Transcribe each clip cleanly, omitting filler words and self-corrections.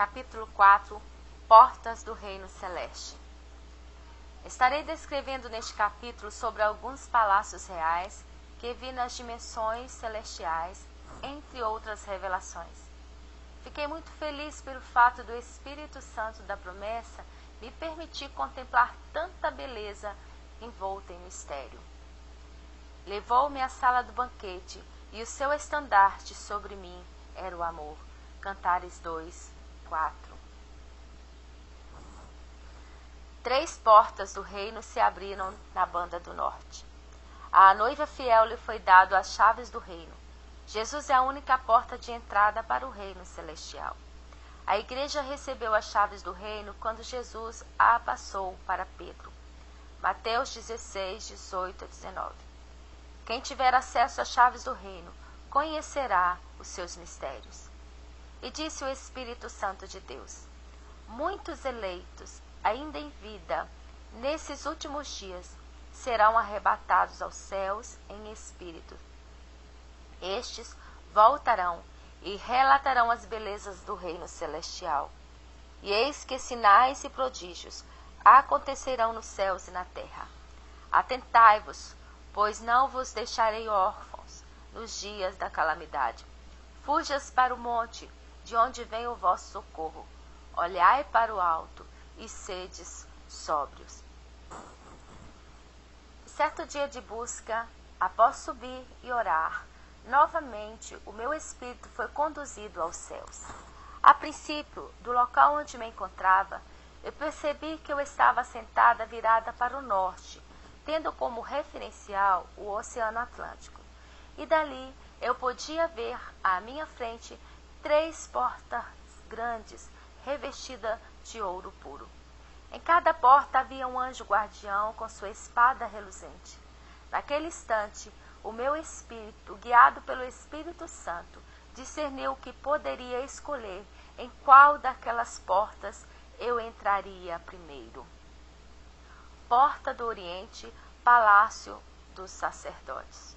capítulo 4, Portas do Reino Celeste. Estarei descrevendo neste capítulo sobre alguns palácios reais que vi nas dimensões celestiais, entre outras revelações. Fiquei muito feliz pelo fato do Espírito Santo da promessa me permitir contemplar tanta beleza envolta em mistério. Levou-me à sala do banquete, e o seu estandarte sobre mim era o amor. Cantares 2, 4. 3 portas do reino se abriram na banda do norte. À noiva fiel lhe foi dado as chaves do reino. Jesus é a única porta de entrada para o reino celestial. A igreja recebeu as chaves do reino quando Jesus a passou para Pedro. Mateus 16, 18 a 19. Quem tiver acesso às chaves do reino conhecerá os seus mistérios. E disse o Espírito Santo de Deus: muitos eleitos, ainda em vida, nesses últimos dias, serão arrebatados aos céus em espírito. Estes voltarão e relatarão as belezas do reino celestial. E eis que sinais e prodígios acontecerão nos céus e na terra. Atentai-vos, pois não vos deixarei órfãos nos dias da calamidade. Fujas para o monte, de onde vem o vosso socorro. Olhai para o alto e sedes sóbrios. Certo dia de busca, após subir e orar, novamente o meu espírito foi conduzido aos céus. A princípio, do local onde me encontrava, eu percebi que eu estava sentada virada para o norte, tendo como referencial o Oceano Atlântico. E dali eu podia ver à minha frente 3 portas grandes, revestidas de ouro puro. Em cada porta havia um anjo guardião com sua espada reluzente. Naquele instante, o meu espírito, guiado pelo Espírito Santo, discerniu que poderia escolher em qual daquelas portas eu entraria primeiro. Porta do Oriente, Palácio dos Sacerdotes.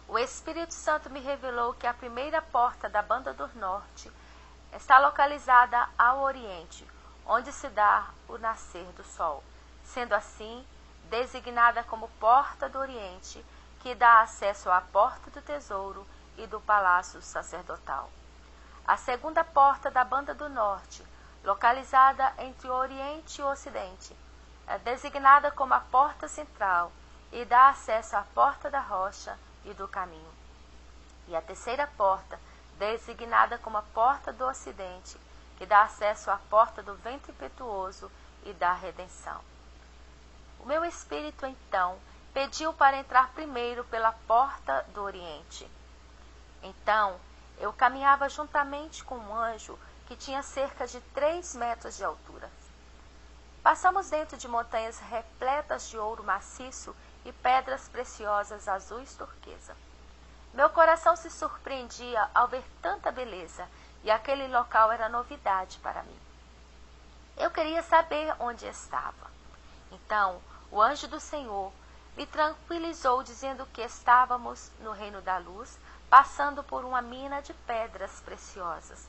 O Espírito Santo me revelou que a primeira porta da banda do norte está localizada ao Oriente, onde se dá o nascer do sol, sendo assim designada como Porta do Oriente, que dá acesso à Porta do Tesouro e do Palácio Sacerdotal. A segunda porta da banda do norte, localizada entre o Oriente e o Ocidente, é designada como a Porta Central e dá acesso à Porta da Rocha e do Caminho. E a terceira porta, designada como a Porta do Ocidente, que dá acesso à Porta do Vento Impetuoso e da Redenção. O meu espírito, então, pediu para entrar primeiro pela Porta do Oriente. Então, eu caminhava juntamente com um anjo que tinha cerca de 3 metros de altura. Passamos dentro de montanhas repletas de ouro maciço e pedras preciosas azuis turquesa. Meu coração se surpreendia ao ver tanta beleza, e aquele local era novidade para mim. Eu queria saber onde estava. Então, o anjo do Senhor me tranquilizou, dizendo que estávamos no reino da luz, passando por uma mina de pedras preciosas.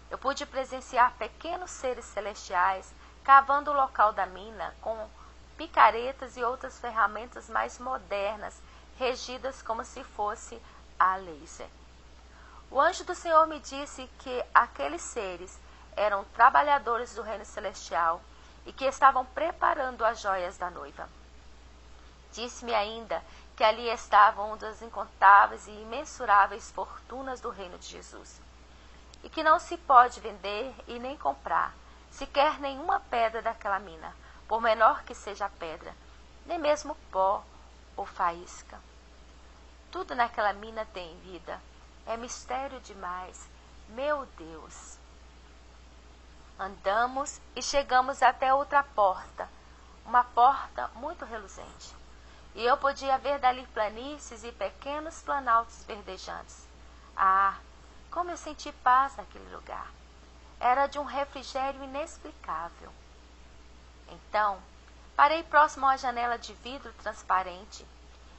Eu pude presenciar pequenos seres celestiais cavando o local da mina com picaretas e outras ferramentas mais modernas, regidas como se fosse a laser. O anjo do Senhor me disse que aqueles seres eram trabalhadores do reino celestial e que estavam preparando as joias da noiva. Disse-me ainda que ali estavam uma das incontáveis e imensuráveis fortunas do reino de Jesus, e que não se pode vender e nem comprar sequer nenhuma pedra daquela mina, por menor que seja a pedra, nem mesmo pó ou faísca. Tudo naquela mina tem vida. É mistério demais. Meu Deus! Andamos e chegamos até outra porta, uma porta muito reluzente. E eu podia ver dali planícies e pequenos planaltos verdejantes. Ah, como eu senti paz naquele lugar! Era de um refrigério inexplicável. Então, parei próximo à janela de vidro transparente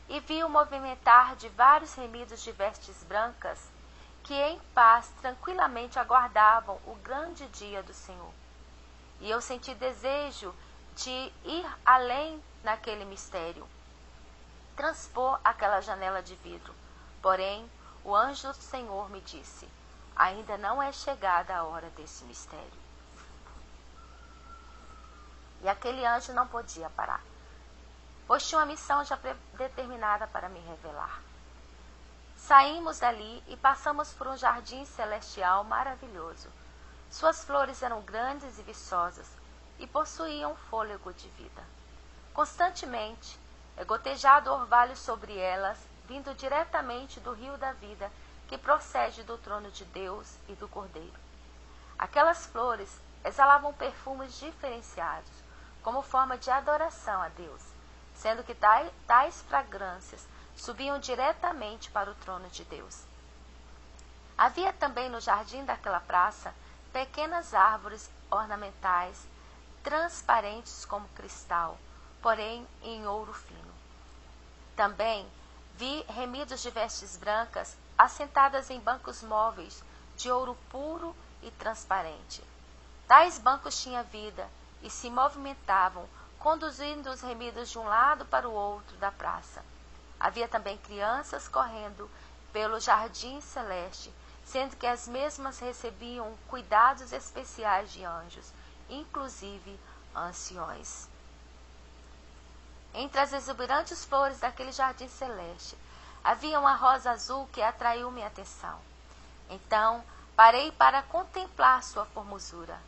e vi o movimentar de vários remidos de vestes brancas que em paz tranquilamente aguardavam o grande dia do Senhor. E eu senti desejo de ir além naquele mistério, transpor aquela janela de vidro. Porém, o anjo do Senhor me disse: ainda não é chegada a hora desse mistério. E aquele anjo não podia parar, pois tinha uma missão já determinada para me revelar. Saímos dali e passamos por um jardim celestial maravilhoso. Suas flores eram grandes e viçosas e possuíam fôlego de vida. Constantemente, gotejado orvalho sobre elas, vindo diretamente do rio da vida que procede do trono de Deus e do Cordeiro. Aquelas flores exalavam perfumes diferenciados, como forma de adoração a Deus, sendo que tais fragrâncias subiam diretamente para o trono de Deus. Havia também no jardim daquela praça pequenas árvores ornamentais, transparentes como cristal, porém em ouro fino. Também vi remidos de vestes brancas assentadas em bancos móveis de ouro puro e transparente. Tais bancos tinham vida e se movimentavam, conduzindo os remidos de um lado para o outro da praça. Havia também crianças correndo pelo jardim celeste, sendo que as mesmas recebiam cuidados especiais de anjos, inclusive anciões. Entre as exuberantes flores daquele jardim celeste, havia uma rosa azul que atraiu minha atenção. Então, parei para contemplar sua formosura.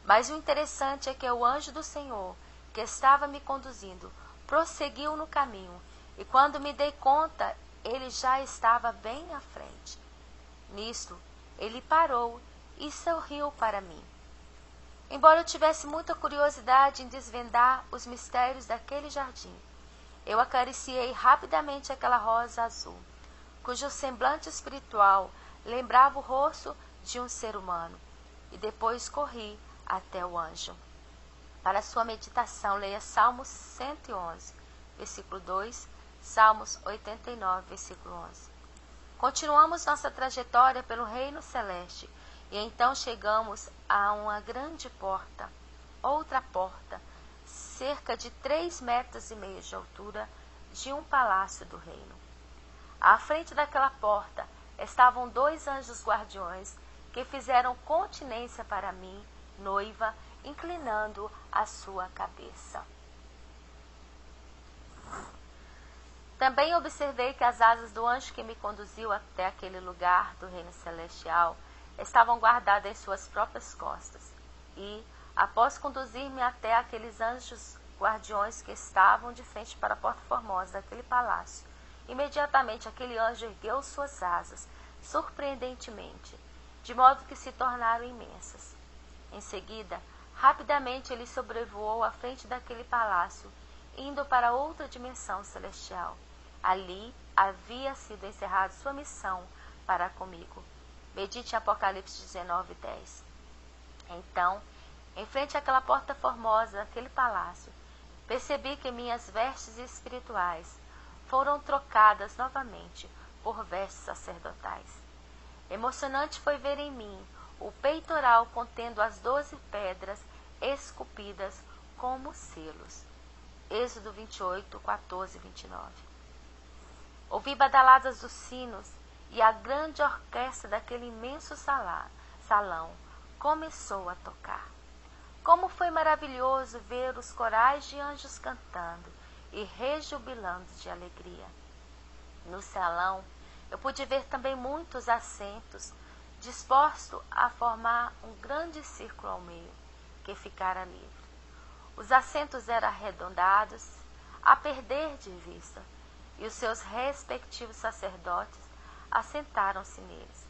Mas o interessante é que o anjo do Senhor, que estava me conduzindo, prosseguiu no caminho, e quando me dei conta, ele já estava bem à frente. Nisto, ele parou e sorriu para mim. Embora eu tivesse muita curiosidade em desvendar os mistérios daquele jardim, eu acariciei rapidamente aquela rosa azul, cujo semblante espiritual lembrava o rosto de um ser humano, e depois corri até o anjo. Para sua meditação, leia Salmos 111, versículo 2, Salmos 89, versículo 11. Continuamos nossa trajetória pelo reino celeste, e então chegamos a uma grande porta, outra porta, cerca de 3,5 metros de altura, de um palácio do reino. À frente daquela porta estavam 2 anjos guardiões que fizeram continência para mim, noiva, inclinando a sua cabeça. Também observei que as asas do anjo que me conduziu até aquele lugar do reino celestial estavam guardadas em suas próprias costas. E, após conduzir-me até aqueles anjos guardiões que estavam de frente para a porta formosa daquele palácio, imediatamente aquele anjo ergueu suas asas, surpreendentemente, de modo que se tornaram imensas. Em seguida, rapidamente ele sobrevoou à frente daquele palácio, indo para outra dimensão celestial. Ali havia sido encerrada sua missão para comigo. Medite em Apocalipse 19, 10. Então, em frente àquela porta formosa daquele palácio, percebi que minhas vestes espirituais foram trocadas novamente por vestes sacerdotais. Emocionante foi ver em mim o peitoral contendo as 12 pedras esculpidas como selos. Êxodo 28, 14 e 29. Ouvi badaladas dos sinos e a grande orquestra daquele imenso salão começou a tocar. Como foi maravilhoso ver os corais de anjos cantando e rejubilando de alegria. No salão, eu pude ver também muitos assentos dispostos a formar um grande círculo ao meio, que ficara livre. Os assentos eram arredondados, a perder de vista, e os seus respectivos sacerdotes assentaram-se neles.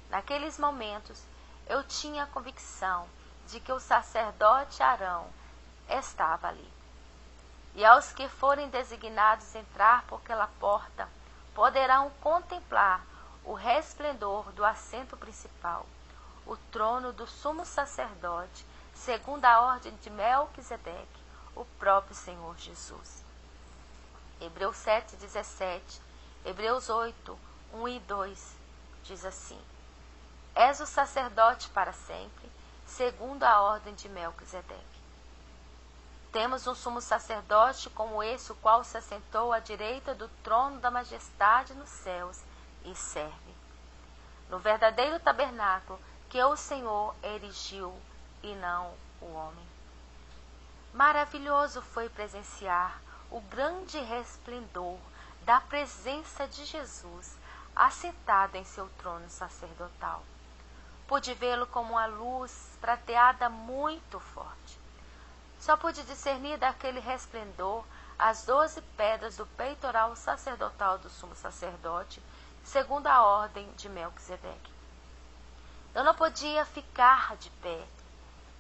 Naqueles momentos, eu tinha a convicção de que o sacerdote Arão estava ali. E aos que forem designados entrar por aquela porta, poderão contemplar o resplendor do assento principal, o trono do sumo sacerdote, segundo a ordem de Melquisedeque, o próprio Senhor Jesus. Hebreus 7, 17, Hebreus 8, 1 e 2, diz assim: És o sacerdote para sempre, segundo a ordem de Melquisedeque. Temos um sumo sacerdote como esse, o qual se assentou à direita do trono da majestade nos céus e serve no verdadeiro tabernáculo que o Senhor erigiu e não o homem. Maravilhoso foi presenciar o grande resplendor da presença de Jesus assentado em seu trono sacerdotal. Pude vê-lo como uma luz prateada muito forte. Só pude discernir daquele resplendor as 12 pedras do peitoral sacerdotal do sumo sacerdote, segundo a ordem de Melquisedeque. Eu não podia ficar de pé,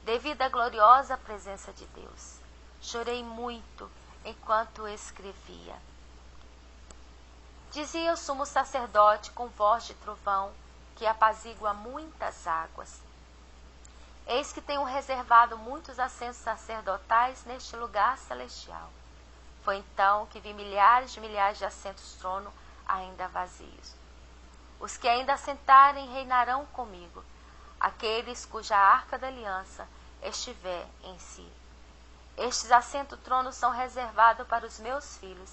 devido à gloriosa presença de Deus. Chorei muito enquanto escrevia. Dizia o sumo sacerdote com voz de trovão, que apazigua muitas águas: eis que tenho reservado muitos assentos sacerdotais neste lugar celestial. Foi então que vi milhares de assentos trono ainda vazios. Os que ainda assentarem reinarão comigo, aqueles cuja arca da aliança estiver em si. Estes assentos trono são reservados para os meus filhos,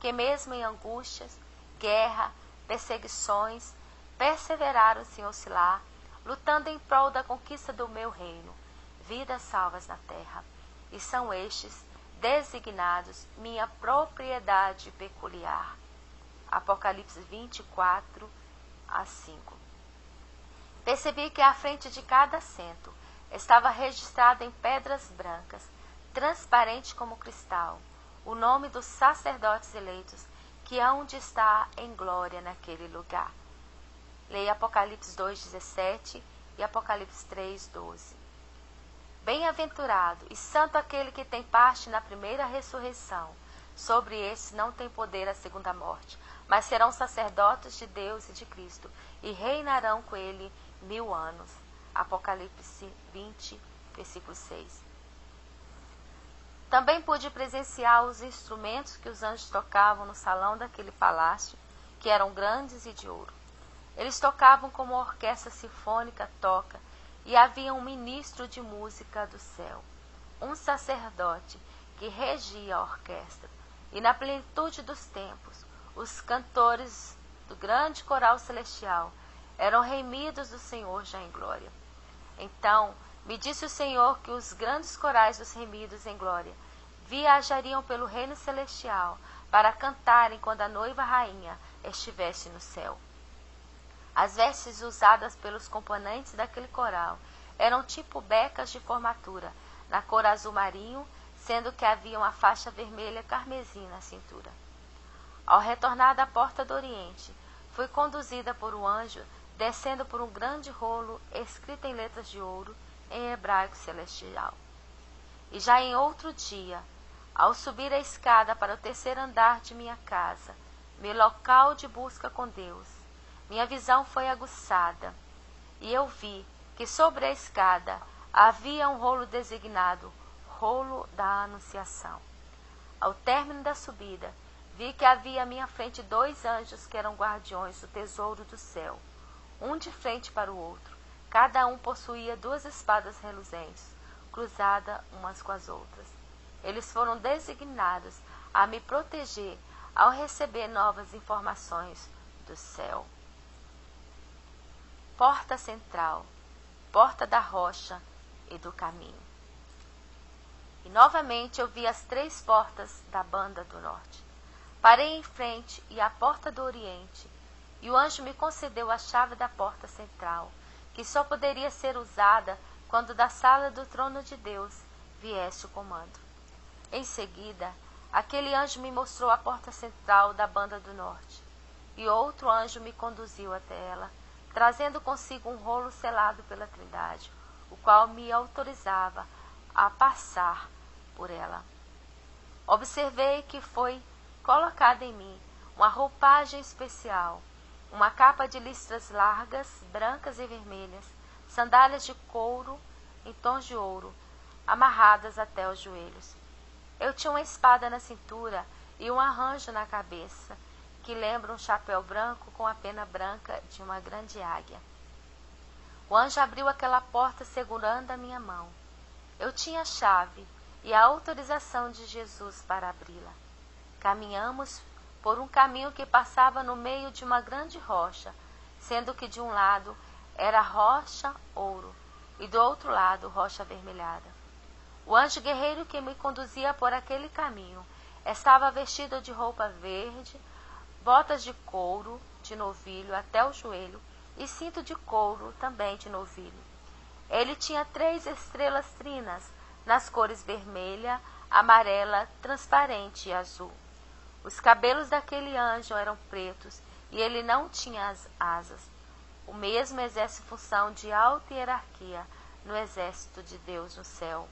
que mesmo em angústias, guerra, perseguições, perseveraram sem oscilar, lutando em prol da conquista do meu reino, vidas salvas na terra. E são estes designados minha propriedade peculiar. Apocalipse 24, a 5. Percebi que à frente de cada assento estava registrado em pedras brancas, transparente como cristal, o nome dos sacerdotes eleitos que hão de estar em glória naquele lugar. Leia Apocalipse 2,17 e Apocalipse 3,12. Bem-aventurado e santo aquele que tem parte na primeira ressurreição. Sobre estes não tem poder a segunda morte, mas serão sacerdotes de Deus e de Cristo, e reinarão com ele 1000 anos. Apocalipse 20, versículo 6. Também pude presenciar os instrumentos que os anjos tocavam no salão daquele palácio, que eram grandes e de ouro. Eles tocavam como a orquestra sinfônica toca, e havia um ministro de música do céu, um sacerdote que regia a orquestra, e na plenitude dos tempos, os cantores do grande coral celestial eram remidos do Senhor já em glória. Então me disse o Senhor que os grandes corais dos remidos em glória viajariam pelo reino celestial para cantarem quando a noiva rainha estivesse no céu. As vestes usadas pelos componentes daquele coral eram tipo becas de formatura, na cor azul marinho, sendo que havia uma faixa vermelha carmesim na cintura. Ao retornar da porta do Oriente, fui conduzida por um anjo, descendo por um grande rolo escrito em letras de ouro, em hebraico celestial. E já em outro dia, ao subir a escada para o terceiro andar de minha casa, meu local de busca com Deus, minha visão foi aguçada, e eu vi que sobre a escada havia um rolo designado Rolo da Anunciação. Ao término da subida, vi que havia à minha frente 2 anjos que eram guardiões do tesouro do céu, um de frente para o outro. Cada um possuía 2 espadas reluzentes, cruzadas umas com as outras. Eles foram designados a me proteger ao receber novas informações do céu. Porta central, porta da rocha e do caminho. E novamente eu vi as 3 portas da banda do norte. Parei em frente e à porta do oriente, e o anjo me concedeu a chave da porta central, que só poderia ser usada quando da sala do trono de Deus viesse o comando. Em seguida, aquele anjo me mostrou a porta central da banda do norte, e outro anjo me conduziu até ela, trazendo consigo um rolo selado pela Trindade, o qual me autorizava a passar por ela. Observei que foi colocada em mim uma roupagem especial, uma capa de listras largas, brancas e vermelhas, sandálias de couro em tons de ouro, amarradas até os joelhos. Eu tinha uma espada na cintura e um arranjo na cabeça, que lembra um chapéu branco com a pena branca de uma grande águia. O anjo abriu aquela porta segurando a minha mão. Eu tinha a chave e a autorização de Jesus para abri-la. Caminhamos por um caminho que passava no meio de uma grande rocha, sendo que de um lado era rocha ouro e do outro lado rocha avermelhada. O anjo guerreiro que me conduzia por aquele caminho estava vestido de roupa verde, botas de couro de novilho até o joelho e cinto de couro também de novilho. Ele tinha 3 estrelas trinas nas cores vermelha, amarela, transparente e azul. Os cabelos daquele anjo eram pretos e ele não tinha as asas. O mesmo exerce função de alta hierarquia no exército de Deus no céu.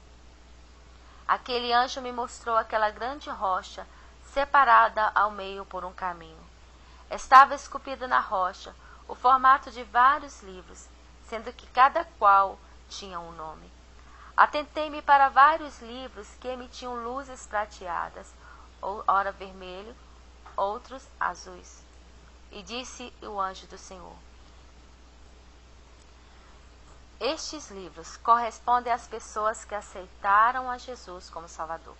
Aquele anjo me mostrou aquela grande rocha separada ao meio por um caminho. Estava esculpido na rocha o formato de vários livros, sendo que cada qual tinha um nome. Atentei-me para vários livros que emitiam luzes prateadas, ora vermelho, outros azuis. E disse o anjo do Senhor: estes livros correspondem às pessoas que aceitaram a Jesus como Salvador.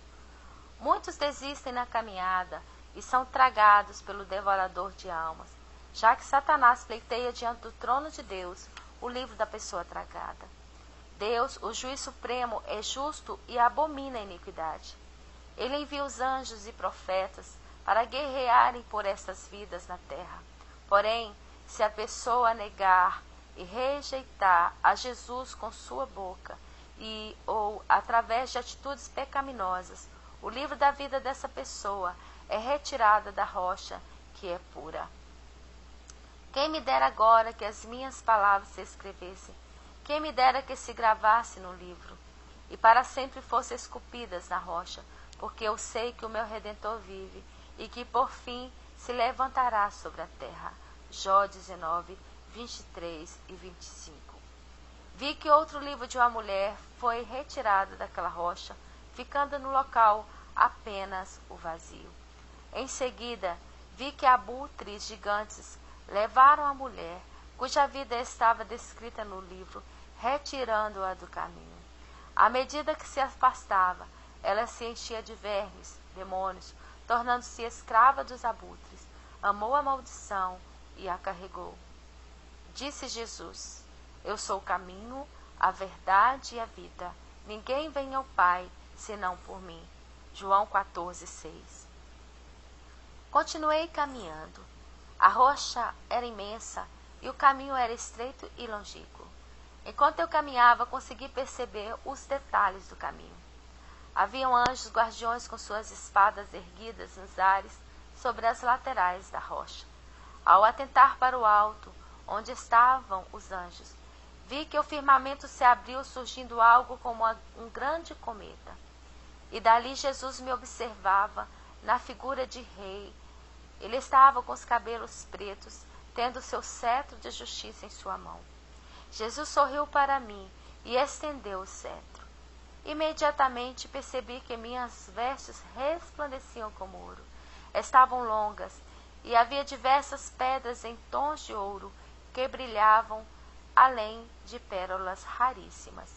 Muitos desistem na caminhada e são tragados pelo devorador de almas, já que Satanás pleiteia diante do trono de Deus o livro da pessoa tragada. Deus, o juiz supremo, é justo e abomina a iniquidade. Ele envia os anjos e profetas para guerrearem por essas vidas na terra. Porém, se a pessoa negar e rejeitar a Jesus com sua boca ou através de atitudes pecaminosas, o livro da vida dessa pessoa é retirado da rocha que é pura. Quem me dera agora que as minhas palavras se escrevessem, quem me dera que se gravasse no livro, e para sempre fossem esculpidas na rocha, porque eu sei que o meu Redentor vive, e que por fim se levantará sobre a terra. Jó 19, 23 e 25. Vi que outro livro de uma mulher foi retirado daquela rocha, ficando no local apenas o vazio. Em seguida, vi que abutres gigantes levaram a mulher, cuja vida estava descrita no livro, retirando-a do caminho. À medida que se afastava, ela se enchia de vermes, demônios, tornando-se escrava dos abutres, amou a maldição e a carregou. Disse Jesus: eu sou o caminho, a verdade e a vida. Ninguém vem ao Pai senão por mim. João 14:6. Continuei caminhando. A rocha era imensa e o caminho era estreito e longínquo. Enquanto eu caminhava, consegui perceber os detalhes do caminho. Haviam anjos guardiões com suas espadas erguidas nos ares sobre as laterais da rocha. Ao atentar para o alto, onde estavam os anjos, vi que o firmamento se abriu, surgindo algo como um grande cometa. E dali Jesus me observava na figura de rei. Ele estava com os cabelos pretos, tendo seu cetro de justiça em sua mão. Jesus sorriu para mim e estendeu o cetro. Imediatamente percebi que minhas vestes resplandeciam como ouro. Estavam longas e havia diversas pedras em tons de ouro que brilhavam, além de pérolas raríssimas.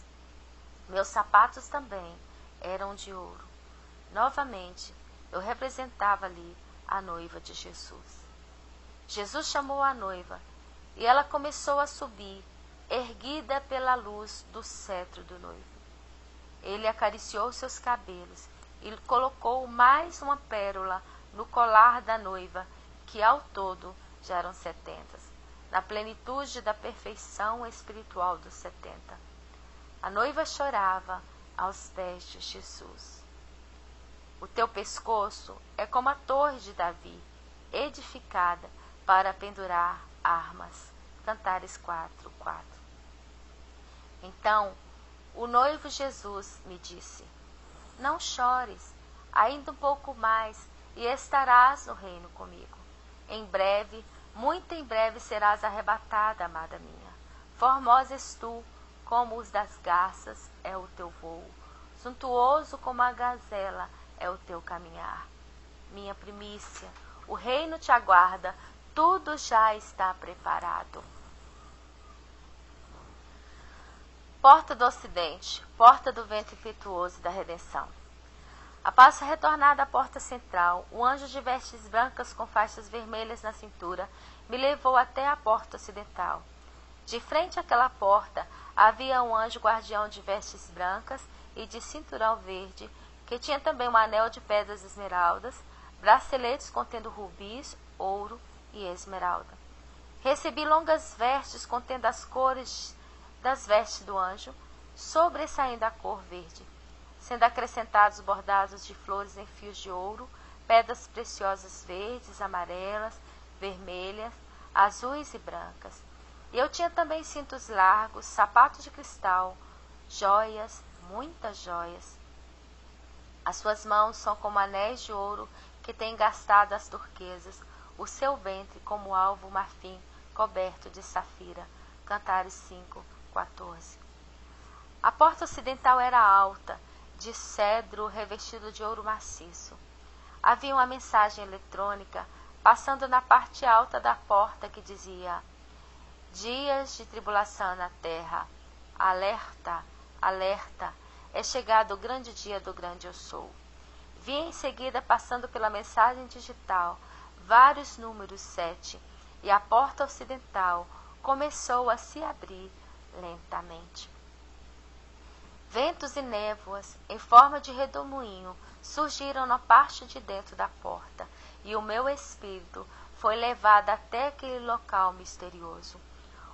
Meus sapatos também eram de ouro. Novamente, eu representava ali a noiva de Jesus. Jesus chamou a noiva e ela começou a subir, erguida pela luz do cetro do noivo. Ele acariciou seus cabelos e colocou mais uma pérola no colar da noiva, que ao todo já eram 70, na plenitude da perfeição espiritual dos 70. A noiva chorava aos pés de Jesus. O teu pescoço é como a torre de Davi, edificada para pendurar armas. Cantares 4:4. Então, o noivo Jesus me disse: não chores, ainda um pouco mais, e estarás no reino comigo. Em breve, muito em breve serás arrebatada, amada minha. Formosa és tu, como os das garças é o teu voo. Suntuoso como a gazela é o teu caminhar. Minha primícia, o reino te aguarda, tudo já está preparado. Porta do Ocidente, porta do vento impetuoso e da redenção. Após retornar da porta central, o anjo de vestes brancas com faixas vermelhas na cintura me levou até a porta ocidental. De frente àquela porta havia um anjo guardião de vestes brancas e de cinturão verde, que tinha também um anel de pedras esmeraldas, braceletes contendo rubis, ouro e esmeralda. Recebi longas vestes contendo as cores das vestes do anjo, sobressaindo a cor verde, sendo acrescentados bordados de flores em fios de ouro, pedras preciosas verdes, amarelas, vermelhas, azuis e brancas. E eu tinha também cintos largos, sapatos de cristal, joias, muitas joias. As suas mãos são como anéis de ouro que têm gastado as turquesas, o seu ventre como alvo marfim coberto de safira. Cantares 5:14. A porta ocidental era alta, de cedro revestido de ouro maciço. Havia uma mensagem eletrônica passando na parte alta da porta que dizia: dias de tribulação na terra. Alerta, alerta, é chegado o grande dia do grande eu sou. Vi em seguida, passando pela mensagem digital, vários números 7, e a porta ocidental começou a se abrir lentamente. Ventos e névoas, em forma de redemoinho, surgiram na parte de dentro da porta, e o meu espírito foi levado até aquele local misterioso.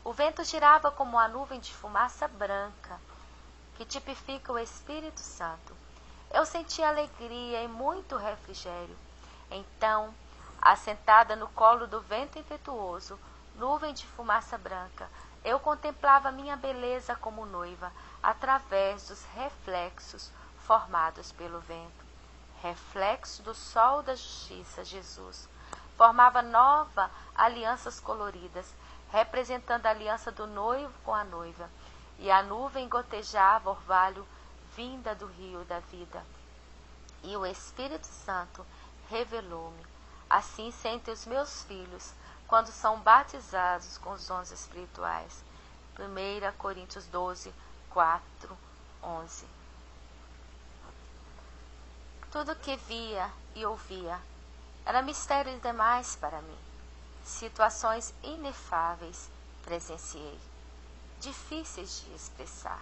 O vento girava como uma nuvem de fumaça branca, que tipifica o Espírito Santo. Eu senti alegria e muito refrigério. Então, assentada no colo do vento impetuoso, nuvem de fumaça branca, eu contemplava minha beleza como noiva, através dos reflexos formados pelo vento. Reflexo do sol da justiça, Jesus. Formava nova alianças coloridas, representando a aliança do noivo com a noiva. E a nuvem gotejava orvalho vinda do rio da vida. E o Espírito Santo revelou-me. Assim sentem os meus filhos quando são batizados com os dons espirituais. 1 Coríntios 12, 4, 11. Tudo que via e ouvia era mistério demais para mim. Situações inefáveis presenciei, difíceis de expressar.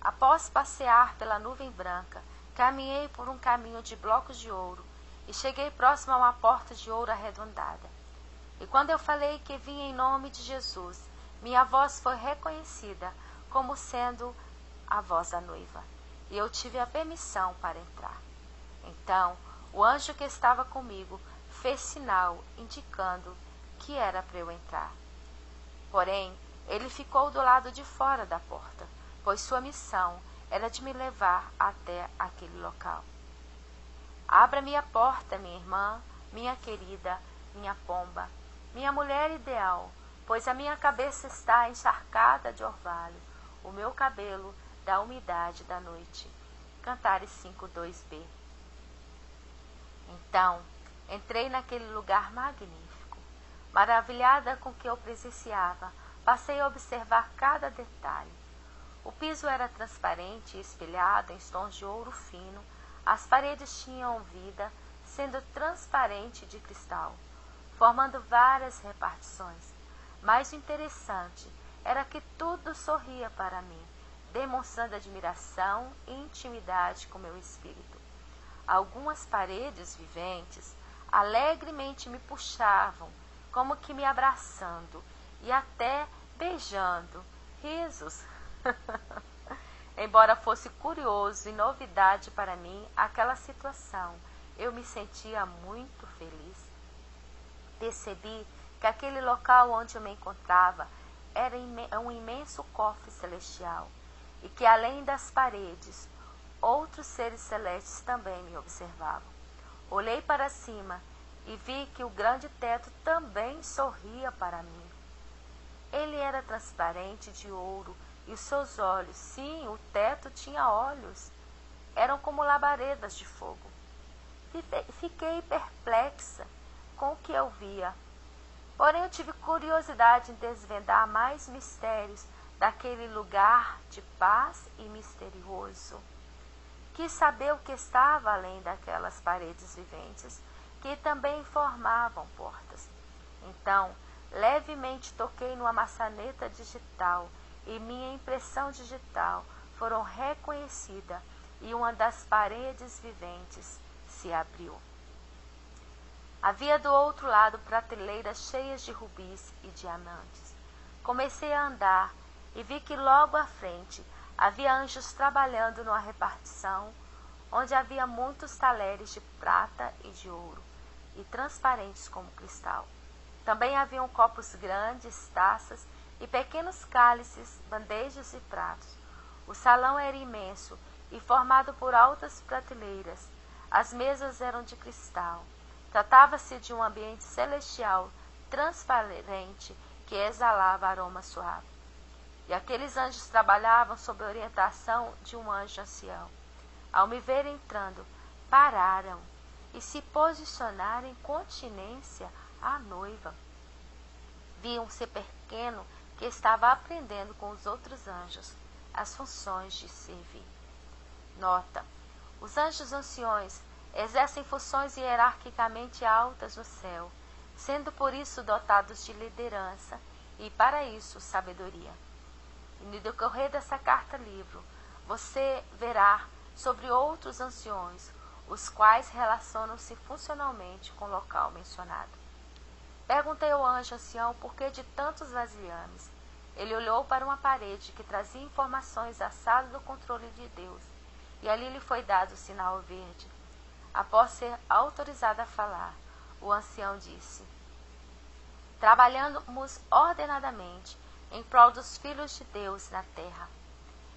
Após passear pela nuvem branca, caminhei por um caminho de blocos de ouro e cheguei próximo a uma porta de ouro arredondada. E quando eu falei que vinha em nome de Jesus, minha voz foi reconhecida como sendo a voz da noiva, e eu tive a permissão para entrar. Então, o anjo que estava comigo fez sinal indicando que era para eu entrar. Porém, ele ficou do lado de fora da porta, pois sua missão era de me levar até aquele local. Abra-me a porta, minha irmã, minha querida, minha pomba, minha mulher ideal, pois a minha cabeça está encharcada de orvalho, o meu cabelo da umidade da noite. Cantares 5:2b. Então, entrei naquele lugar magnífico. Maravilhada com o que eu presenciava, passei a observar cada detalhe. O piso era transparente e espelhado em tons de ouro fino. As paredes tinham vida, sendo transparente de cristal, formando várias repartições. Mas o interessante era que tudo sorria para mim, demonstrando admiração e intimidade com meu espírito. Algumas paredes viventes alegremente me puxavam, como que me abraçando e até beijando. Risos. Embora fosse curioso e novidade para mim aquela situação, eu me sentia muito feliz. Percebi que aquele local onde eu me encontrava era um imenso cofre celestial e que além das paredes, outros seres celestes também me observavam. Olhei para cima e vi que o grande teto também sorria para mim. Ele era transparente de ouro e os seus olhos, sim, o teto tinha olhos, eram como labaredas de fogo. Fiquei perplexa com o que eu via. Porém, eu tive curiosidade em desvendar mais mistérios daquele lugar de paz e misterioso. Quis saber o que estava além daquelas paredes viventes, que também formavam portas. Então, levemente toquei numa maçaneta digital e minha impressão digital foram reconhecida e uma das paredes viventes se abriu. Havia do outro lado prateleiras cheias de rubis e diamantes. Comecei a andar e vi que logo à frente havia anjos trabalhando numa repartição, onde havia muitos talheres de prata e de ouro, e transparentes como cristal. Também haviam copos grandes, taças e pequenos cálices, bandejas e pratos. O salão era imenso e formado por altas prateleiras. As mesas eram de cristal. Tratava-se de um ambiente celestial, transparente, que exalava aroma suave. E aqueles anjos trabalhavam sob a orientação de um anjo ancião. Ao me ver entrando, pararam e se posicionaram em continência à noiva. Vi um ser pequeno que estava aprendendo com os outros anjos as funções de servir. Nota: os anjos anciões exercem funções hierarquicamente altas no céu, sendo por isso dotados de liderança e, para isso, sabedoria. E no decorrer dessa carta-livro, você verá sobre outros anciões, os quais relacionam-se funcionalmente com o local mencionado. Perguntei ao anjo ancião por que de tantos vasilhames. Ele olhou para uma parede que trazia informações da sala do controle de Deus, e ali lhe foi dado o sinal verde. Após ser autorizado a falar, o ancião disse: trabalhamos ordenadamente em prol dos filhos de Deus na terra.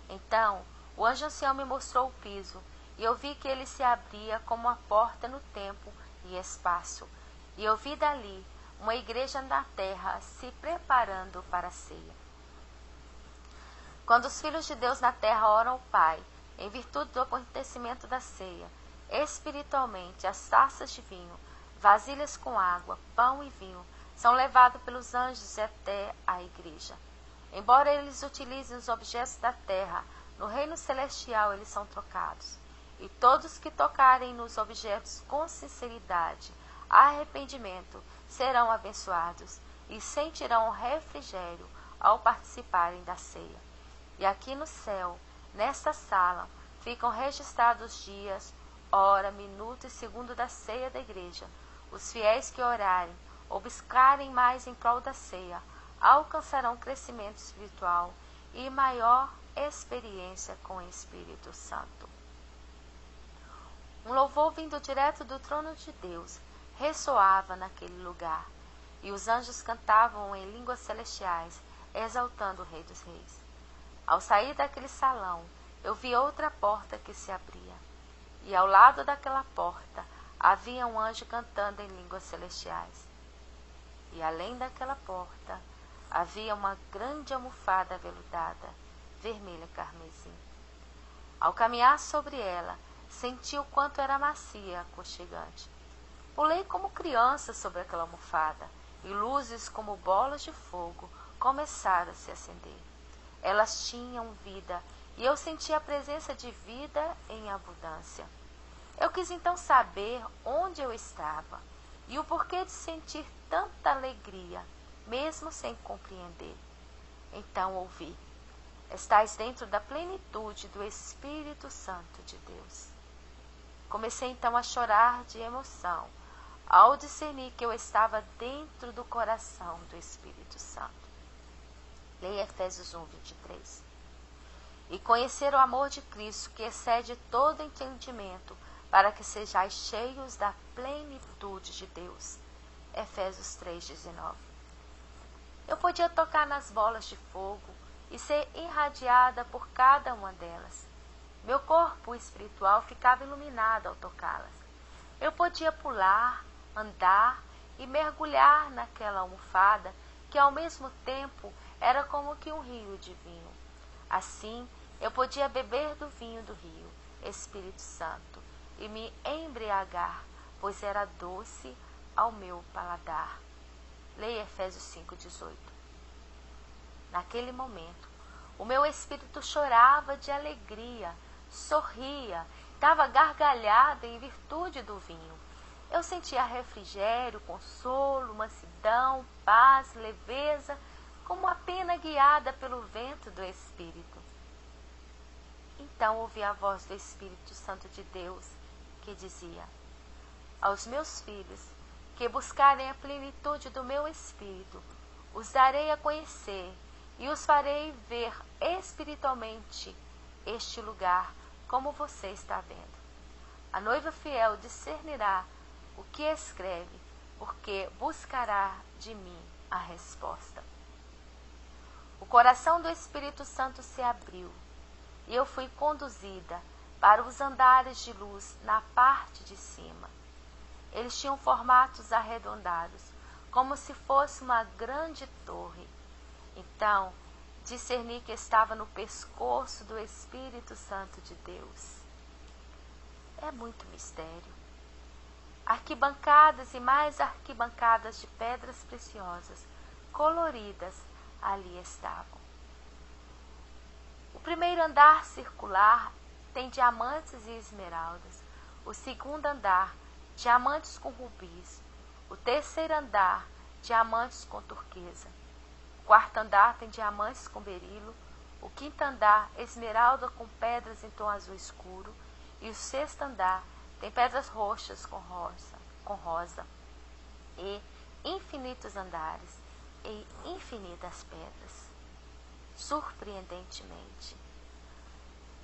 Então, o anjo ancião me mostrou o piso, e eu vi que ele se abria como uma porta no tempo e espaço. E eu vi dali uma igreja na terra se preparando para a ceia. Quando os filhos de Deus na terra oram ao Pai, em virtude do acontecimento da ceia, espiritualmente as taças de vinho, vasilhas com água, pão e vinho, são levados pelos anjos até a igreja. Embora eles utilizem os objetos da terra, no reino celestial eles são trocados. E todos que tocarem nos objetos com sinceridade, arrependimento, serão abençoados e sentirão refrigério ao participarem da ceia. E aqui no céu, nesta sala, ficam registrados os dias, hora, minuto e segundo da ceia da igreja. Os fiéis que orarem, ou buscarem mais em prol da ceia, alcançarão crescimento espiritual e maior experiência com o Espírito Santo. Um louvor vindo direto do trono de Deus ressoava naquele lugar, e os anjos cantavam em línguas celestiais, exaltando o Rei dos Reis. Ao sair daquele salão, eu vi outra porta que se abria, e ao lado daquela porta havia um anjo cantando em línguas celestiais. E além daquela porta havia uma grande almofada aveludada, vermelha carmesim. Ao caminhar sobre ela, senti o quanto era macia e aconchegante. Pulei como criança sobre aquela almofada, e luzes como bolas de fogo começaram a se acender. Elas tinham vida, e eu senti a presença de vida em abundância. Eu quis então saber onde eu estava, e o porquê de sentir tanta alegria, mesmo sem compreender. Então ouvi: estás dentro da plenitude do Espírito Santo de Deus. Comecei então a chorar de emoção, ao discernir que eu estava dentro do coração do Espírito Santo. Leia Efésios 1, 23. E conhecer o amor de Cristo, que excede todo entendimento, para que sejais cheios da plenitude de Deus. Efésios 3, 19. Eu podia tocar nas bolas de fogo e ser irradiada por cada uma delas. Meu corpo espiritual ficava iluminado ao tocá-las. Eu podia pular, andar e mergulhar naquela almofada, que ao mesmo tempo era como que um rio de vinho. Assim, eu podia beber do vinho do rio, Espírito Santo, e me embriagar, pois era doce ao meu paladar. Leia Efésios 5, 18. Naquele momento, O meu espírito chorava de alegria, sorria, dava gargalhada em virtude do vinho. Eu sentia refrigério, consolo, mansidão, paz, leveza, como a pena guiada pelo vento do Espírito. Então ouvi a voz do Espírito Santo de Deus, que dizia: aos meus filhos, que buscarem a plenitude do meu Espírito, os darei a conhecer e os farei ver espiritualmente este lugar, como você está vendo. A noiva fiel discernirá o que escreve, porque buscará de mim a resposta. O coração do Espírito Santo se abriu, e eu fui conduzida para os andares de luz na parte de cima. Eles tinham formatos arredondados, como se fosse uma grande torre. Então, discerni que estava no pescoço do Espírito Santo de Deus. É muito mistério. Arquibancadas e mais arquibancadas de pedras preciosas, coloridas, ali estavam. O primeiro andar circular tem diamantes e esmeraldas. O segundo andar, diamantes com rubis. O terceiro andar, diamantes com turquesa. O quarto andar tem diamantes com berilo. O quinto andar, esmeralda com pedras em tom azul escuro. E o sexto andar tem pedras roxas com rosa. E infinitos andares e infinitas pedras. Surpreendentemente,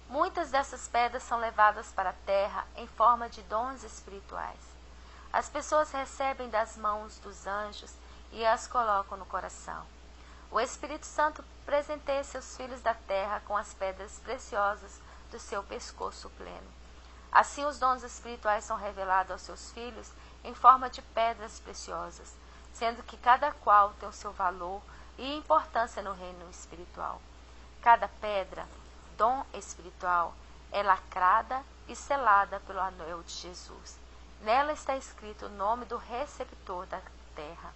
muitas dessas pedras são levadas para a terra em forma de dons espirituais. As pessoas recebem das mãos dos anjos e as colocam no coração. O Espírito Santo presenteia seus filhos da terra com as pedras preciosas do seu pescoço pleno. Assim, os dons espirituais são revelados aos seus filhos em forma de pedras preciosas, sendo que cada qual tem o seu valor e importância no reino espiritual. Cada pedra, dom espiritual, é lacrada e selada pelo anel de Jesus. Nela está escrito o nome do receptor da terra.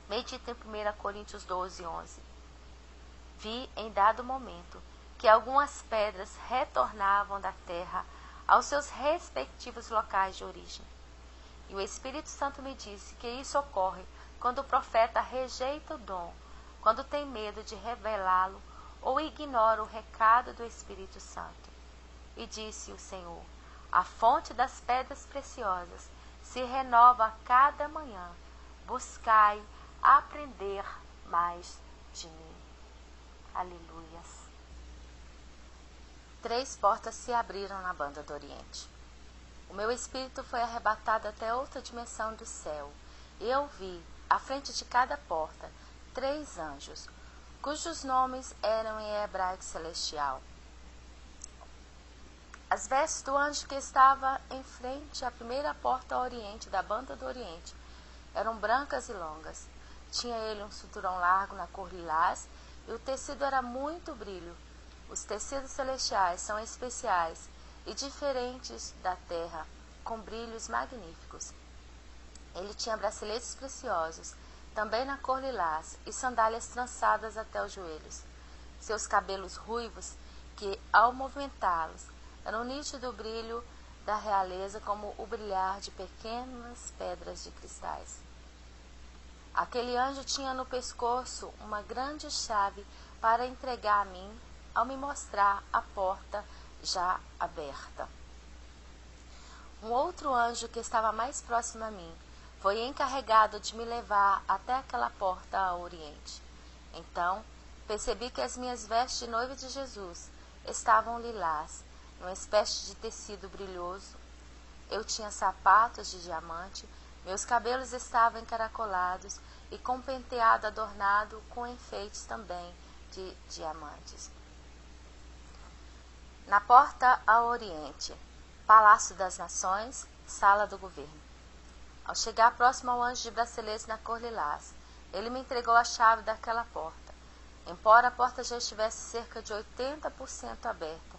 Medita em 1 Coríntios 12, 11. Vi em dado momento que algumas pedras retornavam da terra aos seus respectivos locais de origem. E o Espírito Santo me disse que isso ocorre quando o profeta rejeita o dom, quando tem medo de revelá-lo ou ignora o recado do Espírito Santo. E disse o Senhor: a fonte das pedras preciosas se renova a cada manhã. Buscai aprender mais de mim. Aleluias. 3 portas se abriram na banda do Oriente. O meu espírito foi arrebatado até outra dimensão do céu. E eu vi, à frente de cada porta, 3 anjos, cujos nomes eram em hebraico celestial. As vestes do anjo que estava em frente à primeira porta ao oriente da banda do Oriente eram brancas e longas. Tinha ele um cinturão largo na cor lilás e o tecido era muito brilho. Os tecidos celestiais são especiais e diferentes da terra, com brilhos magníficos. Ele tinha braceletes preciosos, também na cor lilás, e sandálias trançadas até os joelhos. Seus cabelos ruivos, que ao movimentá-los, eram nítido brilho da realeza como o brilhar de pequenas pedras de cristais. Aquele anjo tinha no pescoço uma grande chave para entregar a mim ao me mostrar a porta já aberta. Um outro anjo que estava mais próximo a mim foi encarregado de me levar até aquela porta ao oriente. Então, percebi que as minhas vestes de noiva de Jesus estavam lilás, numa espécie de tecido brilhoso. Eu tinha sapatos de diamante, meus cabelos estavam encaracolados e com um penteado adornado com enfeites também de diamantes. Na porta ao oriente, Palácio das Nações, sala do governo. Ao chegar próximo ao anjo de braceletes na cor lilás, ele me entregou a chave daquela porta. Embora a porta já estivesse cerca de 80% aberta,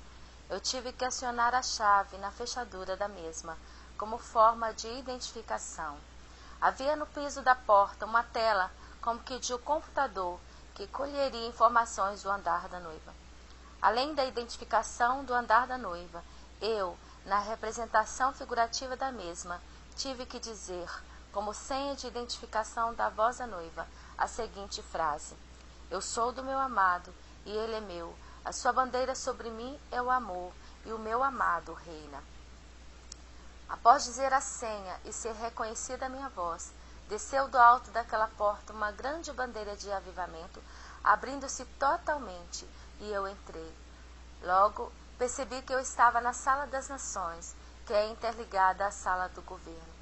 eu tive que acionar a chave na fechadura da mesma, como forma de identificação. Havia no piso da porta uma tela como que de um computador que colheria informações do andar da noiva. Além da identificação do andar da noiva, eu, na representação figurativa da mesma, tive que dizer, como senha de identificação da voz da noiva, a seguinte frase: eu sou do meu amado, e ele é meu. A sua bandeira sobre mim é o amor, e o meu amado reina. Após dizer a senha e ser reconhecida a minha voz, desceu do alto daquela porta uma grande bandeira de avivamento, abrindo-se totalmente, e eu entrei. Logo, percebi que eu estava na Sala das Nações, que é interligada à Sala do Governo.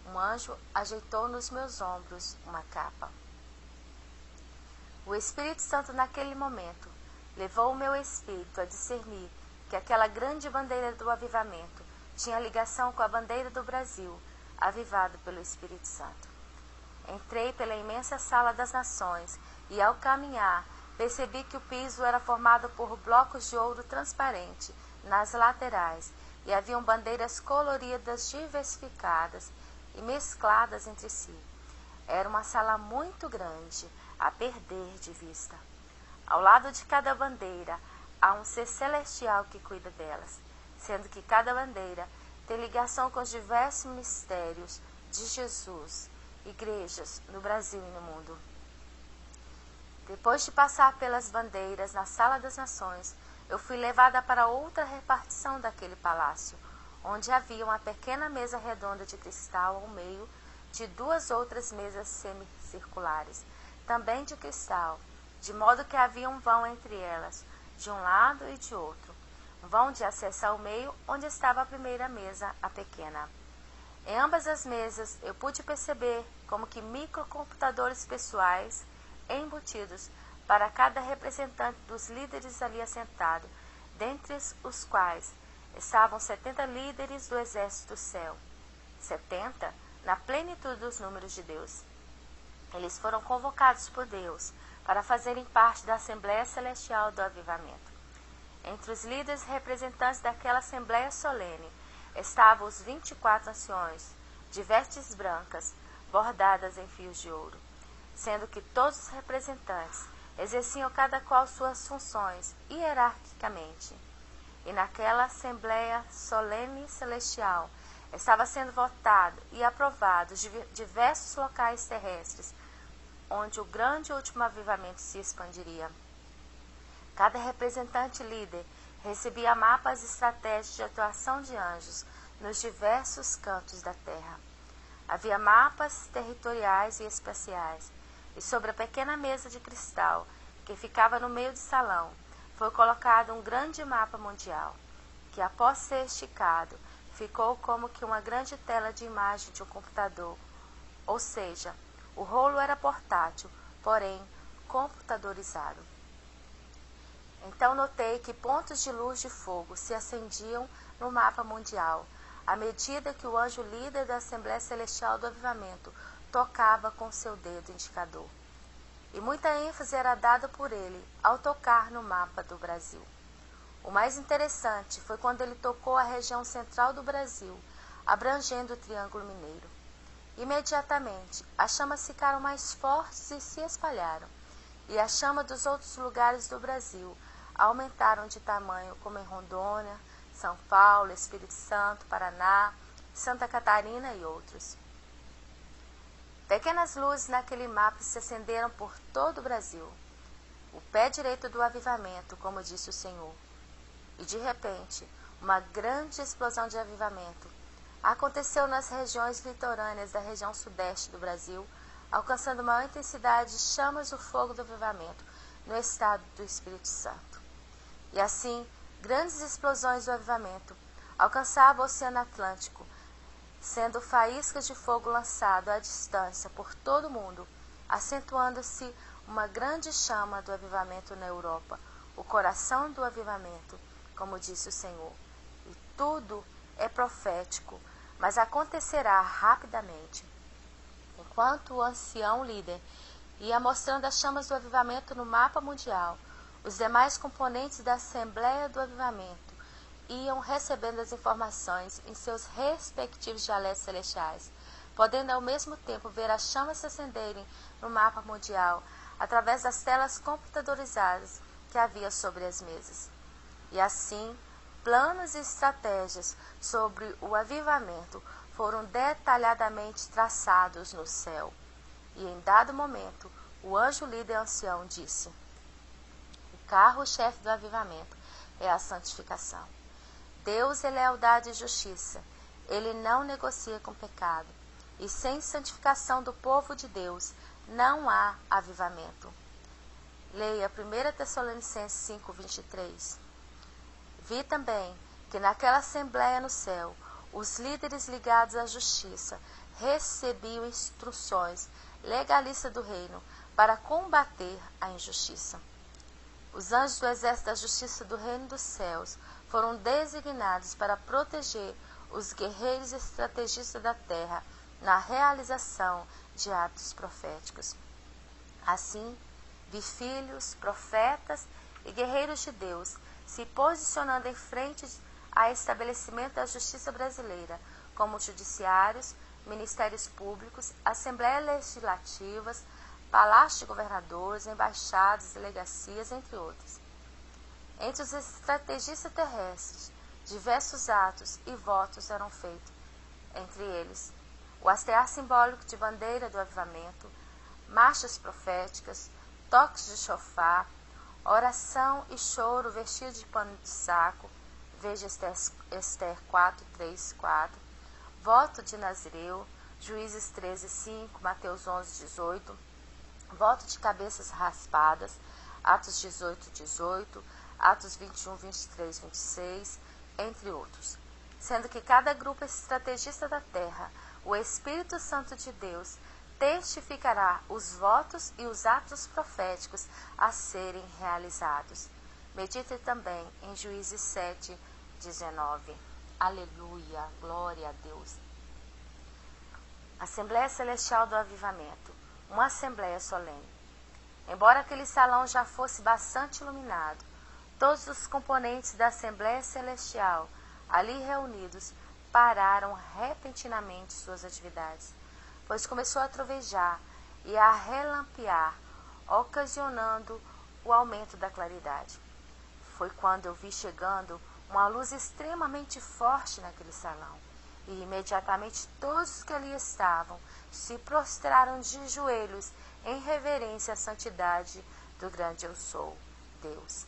Um anjo ajeitou nos meus ombros uma capa. O Espírito Santo, naquele momento, levou o meu espírito a discernir que aquela grande bandeira do avivamento tinha ligação com a bandeira do Brasil, avivado pelo Espírito Santo. Entrei pela imensa Sala das Nações e, ao caminhar, percebi que o piso era formado por blocos de ouro transparente nas laterais e haviam bandeiras coloridas diversificadas e mescladas entre si. Era uma sala muito grande, a perder de vista. Ao lado de cada bandeira há um ser celestial que cuida delas, sendo que cada bandeira tem ligação com os diversos mistérios de Jesus, igrejas no Brasil e no mundo. Depois de passar pelas bandeiras na Sala das Nações, eu fui levada para outra repartição daquele palácio, onde havia uma pequena mesa redonda de cristal ao meio de duas outras mesas semicirculares, também de cristal, de modo que havia um vão entre elas, de um lado e de outro, um vão de acesso ao meio, onde estava a primeira mesa, a pequena. Em ambas as mesas eu pude perceber como que microcomputadores pessoais embutidos para cada representante dos líderes ali assentado, dentre os quais estavam 70 líderes do exército do céu, 70 na plenitude dos números de Deus. Eles foram convocados por Deus para fazerem parte da Assembleia Celestial do Avivamento. Entre os líderes representantes daquela Assembleia solene estavam os 24 anciões, de vestes brancas, bordadas em fios de ouro, sendo que todos os representantes exerciam cada qual suas funções hierarquicamente. E naquela Assembleia solene celestial estava sendo votado e aprovado diversos locais terrestres, onde o grande último avivamento se expandiria. Cada representante líder recebia mapas estratégicos de atuação de anjos nos diversos cantos da terra. Havia mapas territoriais e espaciais, e sobre a pequena mesa de cristal, que ficava no meio do salão, foi colocado um grande mapa mundial, que após ser esticado, ficou como que uma grande tela de imagem de um computador, ou seja, o rolo era portátil, porém computadorizado. Então notei que pontos de luz de fogo se acendiam no mapa mundial, à medida que o anjo líder da Assembleia Celestial do Avivamento tocava com seu dedo indicador. E muita ênfase era dada por ele ao tocar no mapa do Brasil. O mais interessante foi quando ele tocou a região central do Brasil, abrangendo o Triângulo Mineiro. Imediatamente, as chamas ficaram mais fortes e se espalharam, e a chama dos outros lugares do Brasil aumentaram de tamanho, como em Rondônia, São Paulo, Espírito Santo, Paraná, Santa Catarina e outros. Pequenas luzes naquele mapa se acenderam por todo o Brasil, o pé direito do avivamento, como disse o Senhor. E de repente, uma grande explosão de avivamento aconteceu nas regiões litorâneas da região sudeste do Brasil, alcançando maior intensidade de chamas do fogo do avivamento no estado do Espírito Santo. E assim, grandes explosões do avivamento alcançavam o Oceano Atlântico, sendo faíscas de fogo lançado à distância por todo o mundo, acentuando-se uma grande chama do avivamento na Europa, o coração do avivamento, como disse o Senhor. E tudo é profético, mas acontecerá rapidamente. Enquanto o ancião líder ia mostrando as chamas do avivamento no mapa mundial, os demais componentes da Assembleia do Avivamento iam recebendo as informações em seus respectivos dialetos celestiais, podendo ao mesmo tempo ver as chamas se acenderem no mapa mundial, através das telas computadorizadas que havia sobre as mesas. E assim, planos e estratégias sobre o avivamento foram detalhadamente traçados no céu. E em dado momento, o anjo líder ancião disse: o carro-chefe do avivamento é a santificação. Deus é lealdade e justiça. Ele não negocia com pecado. E sem santificação do povo de Deus, não há avivamento. Leia 1 Tessalonicenses 5:23. Vi também que naquela assembleia no céu, os líderes ligados à justiça recebiam instruções legalistas do reino para combater a injustiça. Os anjos do exército da justiça do reino dos céus foram designados para proteger os guerreiros estrategistas da terra na realização de atos proféticos. Assim, vi filhos, profetas e guerreiros de Deus se posicionando em frente ao estabelecimento da justiça brasileira, como judiciários, ministérios públicos, assembleias legislativas, palácios de governadores, embaixadas, delegacias, entre outros. Entre os estrategistas terrestres, diversos atos e votos eram feitos, entre eles o hastear simbólico de bandeira do avivamento, marchas proféticas, toques de chofar, oração e choro vestido de pano de saco, veja Ester 4, 3, 4, voto de Nazireu, Juízes 13, 5, Mateus 11, 18, voto de cabeças raspadas, Atos 18, 18, Atos 21, 23, 26, entre outros. Sendo que cada grupo estrategista da terra, o Espírito Santo de Deus, testificará os votos e os atos proféticos a serem realizados. Medite também em Juízes 7, 19. Aleluia, glória a Deus. Assembleia Celestial do Avivamento, uma assembleia solene. Embora aquele salão já fosse bastante iluminado, todos os componentes da Assembleia Celestial ali reunidos pararam repentinamente suas atividades, pois começou a trovejar e a relampear, ocasionando o aumento da claridade. Foi quando eu vi chegando uma luz extremamente forte naquele salão, e imediatamente todos os que ali estavam se prostraram de joelhos em reverência à santidade do grande Eu Sou, Deus.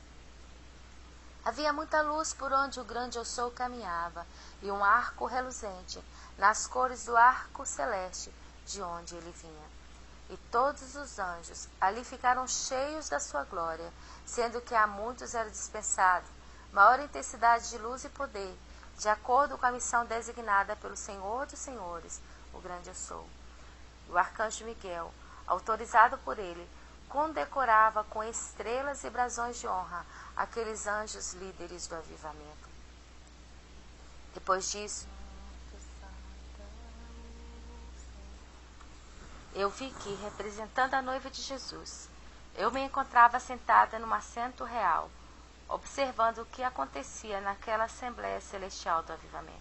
Havia muita luz por onde o grande Eu Sou caminhava, e um arco reluzente, nas cores do arco celeste, de onde ele vinha. E todos os anjos ali ficaram cheios da sua glória, sendo que a muitos era dispensado maior intensidade de luz e poder, de acordo com a missão designada pelo Senhor dos Senhores, o grande Eu Sou. O arcanjo Miguel, autorizado por ele, condecorava com estrelas e brasões de honra aqueles anjos líderes do avivamento. Depois disso, eu vi que, representando a noiva de Jesus, eu me encontrava sentada num assento real, observando o que acontecia naquela Assembleia Celestial do Avivamento.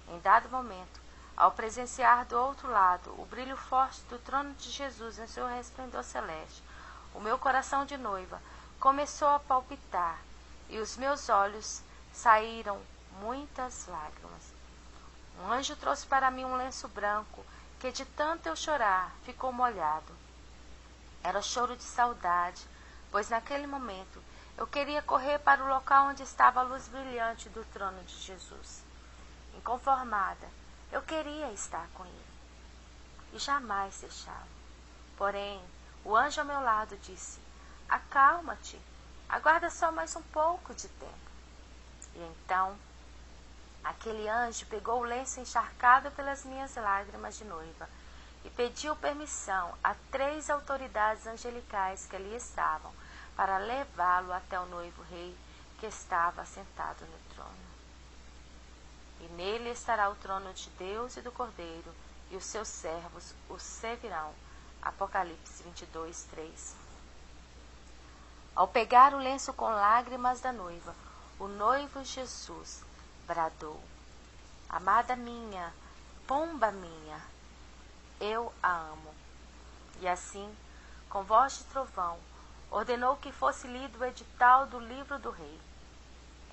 Em dado momento, ao presenciar do outro lado o brilho forte do trono de Jesus em seu resplendor celeste, o meu coração de noiva começou a palpitar e os meus olhos saíram muitas lágrimas. Um anjo trouxe para mim um lenço branco que, de tanto eu chorar, ficou molhado. Era choro de saudade, pois naquele momento eu queria correr para o local onde estava a luz brilhante do trono de Jesus. Inconformada, eu queria estar com ele e jamais deixá-lo. Porém, o anjo ao meu lado disse: acalma-te, aguarda só mais um pouco de tempo. E então, aquele anjo pegou o lenço encharcado pelas minhas lágrimas de noiva e pediu permissão a 3 autoridades angelicais que ali estavam para levá-lo até o noivo rei que estava sentado no trono. E nele estará o trono de Deus e do Cordeiro, e os seus servos o servirão. Apocalipse 22, 3. Ao pegar o lenço com lágrimas da noiva, o noivo Jesus bradou: amada minha, pomba minha, eu a amo. E assim, com voz de trovão, ordenou que fosse lido o edital do livro do rei.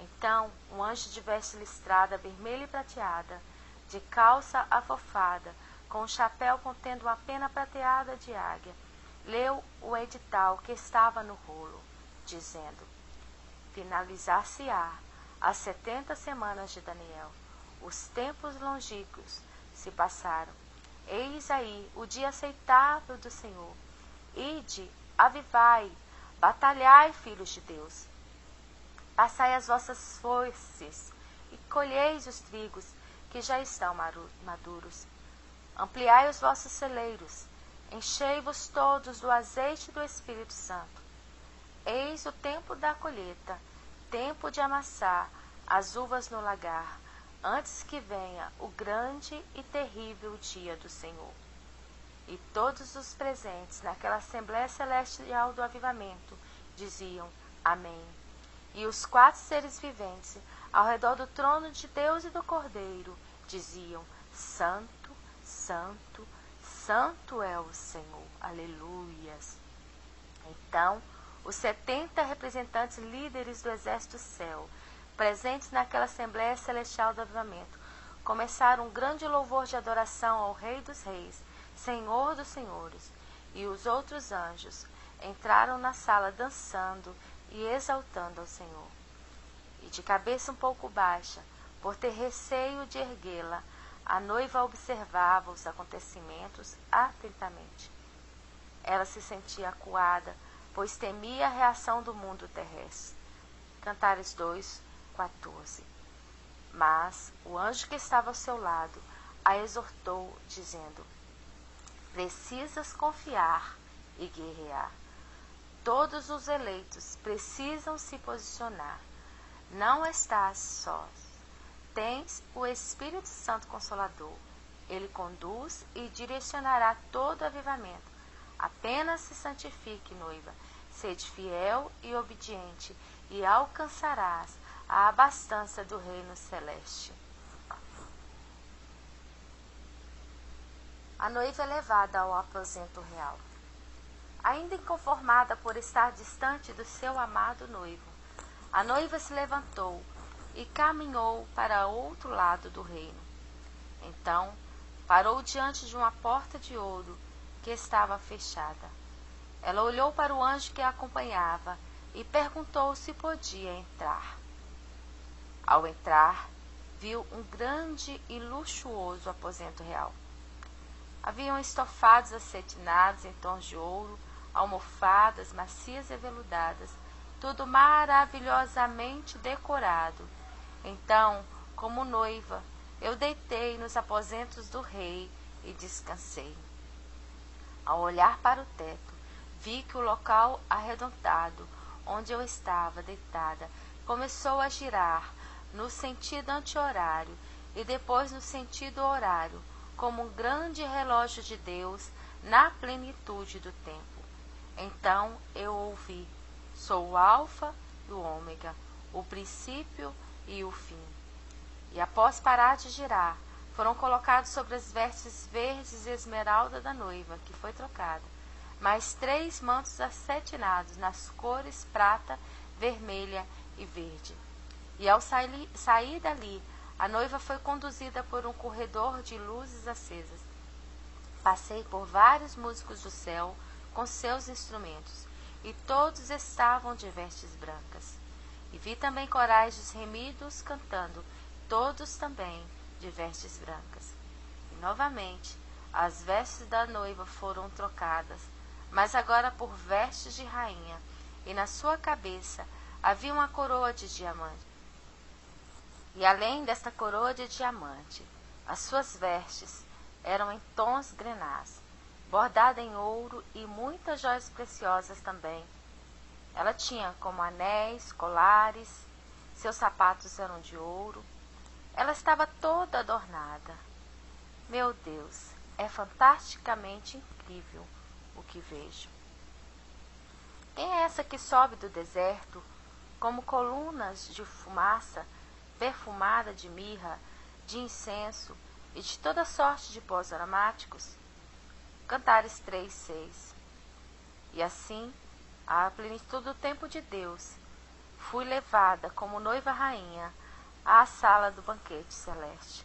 Então, um anjo de veste listrada, vermelha e prateada, de calça afofada, com um chapéu contendo uma pena prateada de águia, leu o edital que estava no rolo, dizendo: finalizar-se-á as 70 semanas de Daniel. Os tempos longínquos se passaram. Eis aí o dia aceitável do Senhor. Ide, avivai, batalhai, filhos de Deus. Passai as vossas foices e colheis os trigos que já estão maduros. Ampliai os vossos celeiros, enchei-vos todos do azeite do Espírito Santo. Eis o tempo da colheita, tempo de amassar as uvas no lagar, antes que venha o grande e terrível dia do Senhor. E todos os presentes naquela Assembleia Celestial do Avivamento diziam: Amém. E os 4 seres viventes, ao redor do trono de Deus e do Cordeiro, diziam: Santo, Santo, Santo é o Senhor. Aleluias. Então, os 70 representantes líderes do exército do céu, presentes naquela Assembleia Celestial do Avivamento, começaram um grande louvor de adoração ao Rei dos Reis, Senhor dos Senhores. E os outros anjos entraram na sala dançando e exaltando ao Senhor. E de cabeça um pouco baixa, por ter receio de erguê-la, a noiva observava os acontecimentos atentamente. Ela se sentia acuada, pois temia a reação do mundo terrestre. Cantares 2, 14. Mas o anjo que estava ao seu lado a exortou, dizendo: precisas confiar e guerrear. Todos os eleitos precisam se posicionar. Não estás sós. Tens o Espírito Santo Consolador. Ele conduz e direcionará todo o avivamento. Apenas se santifique, noiva. Sede fiel e obediente, e alcançarás a abastança do reino celeste. A noiva é levada ao aposento real. Ainda inconformada por estar distante do seu amado noivo, a noiva se levantou e caminhou para outro lado do reino. Então, parou diante de uma porta de ouro que estava fechada. Ela olhou para o anjo que a acompanhava e perguntou se podia entrar. Ao entrar, viu um grande e luxuoso aposento real. Haviam estofados acetinados em tons de ouro, almofadas macias e veludadas, tudo maravilhosamente decorado. Então, como noiva, eu deitei nos aposentos do rei e descansei. Ao olhar para o teto, vi que o local arredondado, onde eu estava deitada, começou a girar no sentido anti-horário e depois no sentido horário, como um grande relógio de Deus na plenitude do tempo. Então eu ouvi: sou o Alfa e o Ômega, o princípio e o fim. E após parar de girar, foram colocados sobre as vestes verdes e esmeralda da noiva, que foi trocada, mais 3 mantos acetinados nas cores prata, vermelha e verde. E ao sair dali, a noiva foi conduzida por um corredor de luzes acesas. Passei por vários músicos do céu com seus instrumentos, e todos estavam de vestes brancas. E vi também corais dos remidos cantando, todos também de vestes brancas. E novamente as vestes da noiva foram trocadas, mas agora por vestes de rainha, e na sua cabeça havia uma coroa de diamante. E além desta coroa de diamante, as suas vestes eram em tons grenás, bordada em ouro e muitas joias preciosas também. Ela tinha como anéis, colares, seus sapatos eram de ouro. Ela estava toda adornada. Meu Deus, é fantasticamente incrível o que vejo. Quem é essa que sobe do deserto como colunas de fumaça, perfumada de mirra, de incenso e de toda sorte de pós aromáticos? Cantares 3:6. E assim, à plenitude do tempo de Deus, fui levada como noiva rainha à sala do banquete celeste.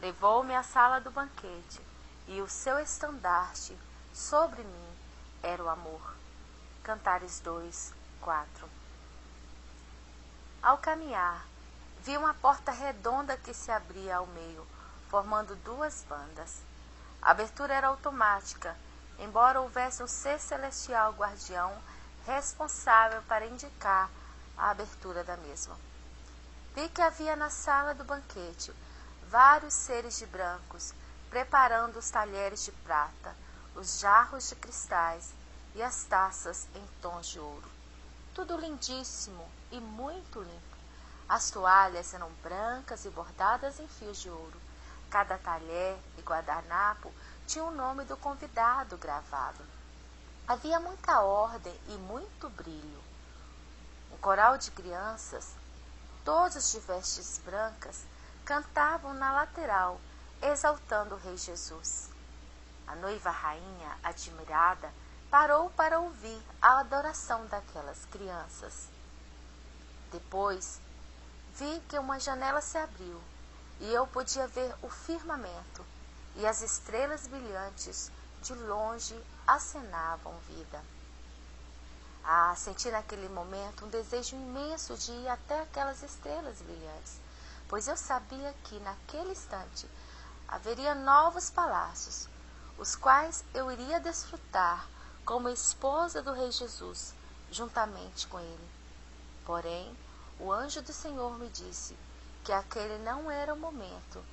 Levou-me à sala do banquete, e o seu estandarte sobre mim era o amor. Cantares 2, 4. Ao caminhar, vi uma porta redonda que se abria ao meio, formando duas bandas. A abertura era automática, embora houvesse um ser celestial guardião responsável para indicar a abertura da mesma. Vi que havia na sala do banquete vários seres de brancos, preparando os talheres de prata, os jarros de cristais e as taças em tons de ouro. Tudo lindíssimo e muito limpo. As toalhas eram brancas e bordadas em fios de ouro. Cada talher e guardanapo tinha o nome do convidado gravado. Havia muita ordem e muito brilho. Um coral de crianças, todos de vestes brancas, cantavam na lateral, exaltando o Rei Jesus. A noiva rainha, admirada, parou para ouvir a adoração daquelas crianças. Depois, vi que uma janela se abriu e eu podia ver o firmamento, e as estrelas brilhantes de longe acenavam vida. Senti naquele momento um desejo imenso de ir até aquelas estrelas brilhantes, pois eu sabia que, naquele instante, haveria novos palácios, os quais eu iria desfrutar como esposa do Rei Jesus, juntamente com ele. Porém, o anjo do Senhor me disse que aquele não era o momento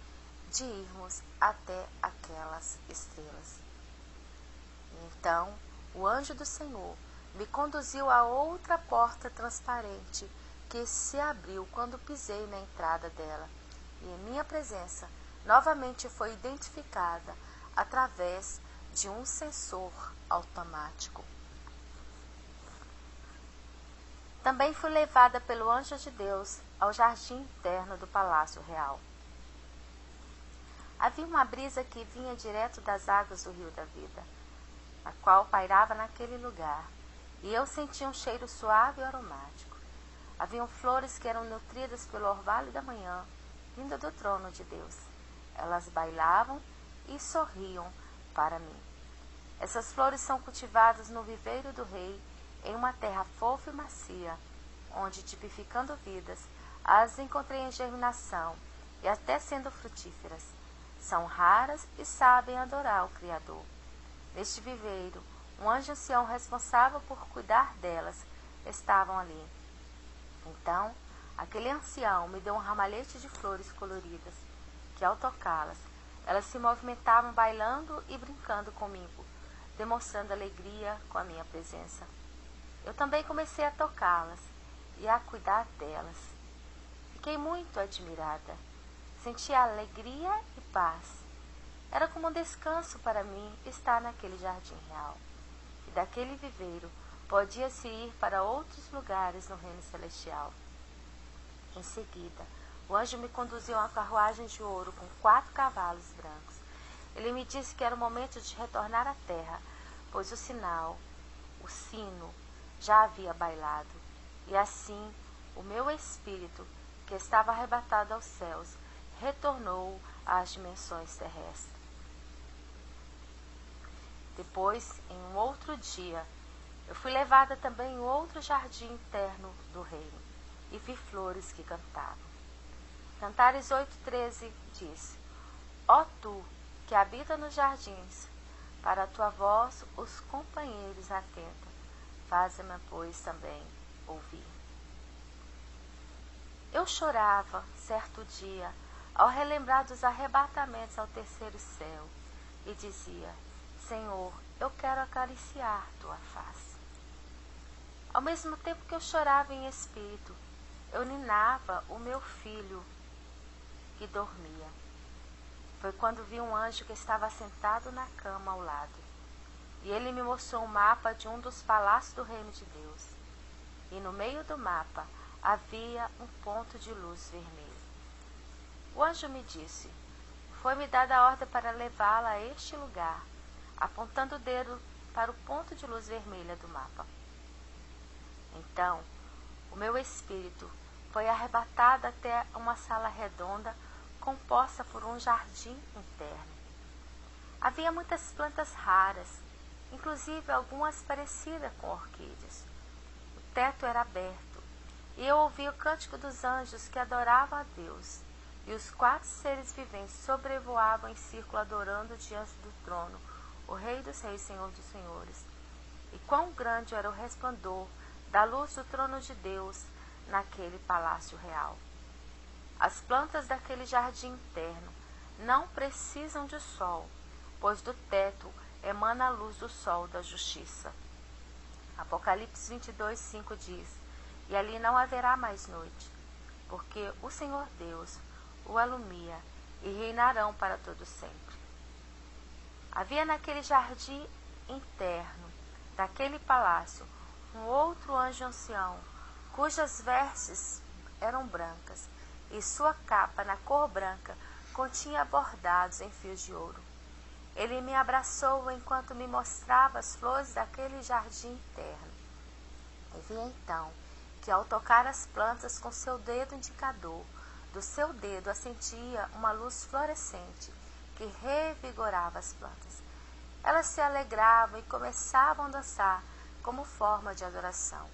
de irmos até aquelas estrelas. Então, o anjo do Senhor me conduziu a outra porta transparente que se abriu quando pisei na entrada dela, e em minha presença novamente foi identificada através de um sensor automático. Também fui levada pelo anjo de Deus ao jardim interno do Palácio Real. Havia uma brisa que vinha direto das águas do Rio da Vida, a qual pairava naquele lugar, e eu sentia um cheiro suave e aromático. Haviam flores que eram nutridas pelo orvalho da manhã, vinda do trono de Deus. Elas bailavam e sorriam para mim. Essas flores são cultivadas no viveiro do rei, em uma terra fofa e macia, onde, tipificando vidas, as encontrei em germinação e até sendo frutíferas. São raras e sabem adorar o Criador. Neste viveiro, um anjo ancião responsável por cuidar delas estavam ali. Então, aquele ancião me deu um ramalhete de flores coloridas, que ao tocá-las, elas se movimentavam bailando e brincando comigo, demonstrando alegria com a minha presença. Eu também comecei a tocá-las e a cuidar delas. Fiquei muito admirada. Sentia alegria e paz. Era como um descanso para mim estar naquele jardim real. E daquele viveiro podia-se ir para outros lugares no reino celestial. Em seguida, o anjo me conduziu a uma carruagem de ouro com 4 cavalos brancos. Ele me disse que era o momento de retornar à terra, pois o sino, já havia bailado. E assim, o meu espírito, que estava arrebatado aos céus, retornou às dimensões terrestres. Depois, em um outro dia, eu fui levada também em outro jardim interno do reino, e vi flores que cantavam. Cantares 8,13 diz: Ó tu, que habita nos jardins, para a tua voz os companheiros atentam, faze-me, pois, também ouvir. Eu chorava, certo dia, ao relembrar dos arrebatamentos ao terceiro céu, e dizia: Senhor, eu quero acariciar tua face. Ao mesmo tempo que eu chorava em espírito, eu ninava o meu filho que dormia. Foi quando vi um anjo que estava sentado na cama ao lado, e ele me mostrou um mapa de um dos palácios do reino de Deus, e no meio do mapa havia um ponto de luz vermelho. O anjo me disse: foi-me dada a ordem para levá-la a este lugar, apontando o dedo para o ponto de luz vermelha do mapa. Então, o meu espírito foi arrebatado até uma sala redonda composta por um jardim interno. Havia muitas plantas raras, inclusive algumas parecidas com orquídeas. O teto era aberto e eu ouvi o cântico dos anjos que adoravam a Deus, e os 4 seres viventes sobrevoavam em círculo adorando diante do trono o Rei dos Reis, Senhor dos Senhores. E quão grande era o resplandor da luz do trono de Deus naquele palácio real. As plantas daquele jardim interno não precisam de sol, pois do teto emana a luz do sol da justiça. Apocalipse 22, 5 diz: e ali não haverá mais noite, porque o Senhor Deus o alumia e reinarão para todo sempre. Havia naquele jardim interno daquele palácio um outro anjo ancião, cujas vestes eram brancas, e sua capa na cor branca continha bordados em fios de ouro. Ele me abraçou enquanto me mostrava as flores daquele jardim interno. E vi então que ao tocar as plantas com seu dedo indicador, do seu dedo ascendia uma luz fluorescente que revigorava as plantas. Elas se alegravam e começavam a dançar como forma de adoração.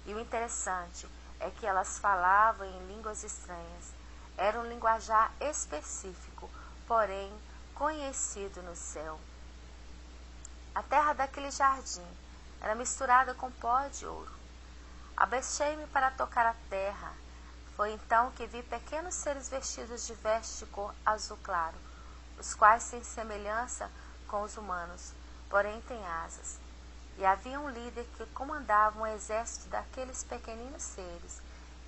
E o interessante é que elas falavam em línguas estranhas. Era um linguajar específico, porém conhecido no céu. A terra daquele jardim era misturada com pó de ouro. Abaixei-me para tocar a terra. Foi então que vi pequenos seres vestidos de vestes de cor azul claro, os quais têm semelhança com os humanos, porém têm asas. E havia um líder que comandava um exército daqueles pequeninos seres,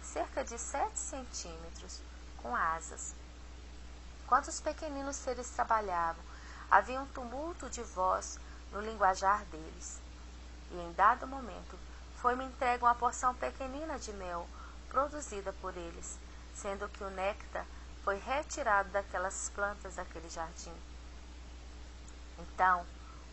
cerca de 7 centímetros, com asas. Enquanto os pequeninos seres trabalhavam, havia um tumulto de voz no linguajar deles. E em dado momento, foi-me entregue uma porção pequenina de mel, produzida por eles, sendo que o néctar foi retirado daquelas plantas daquele jardim. Então,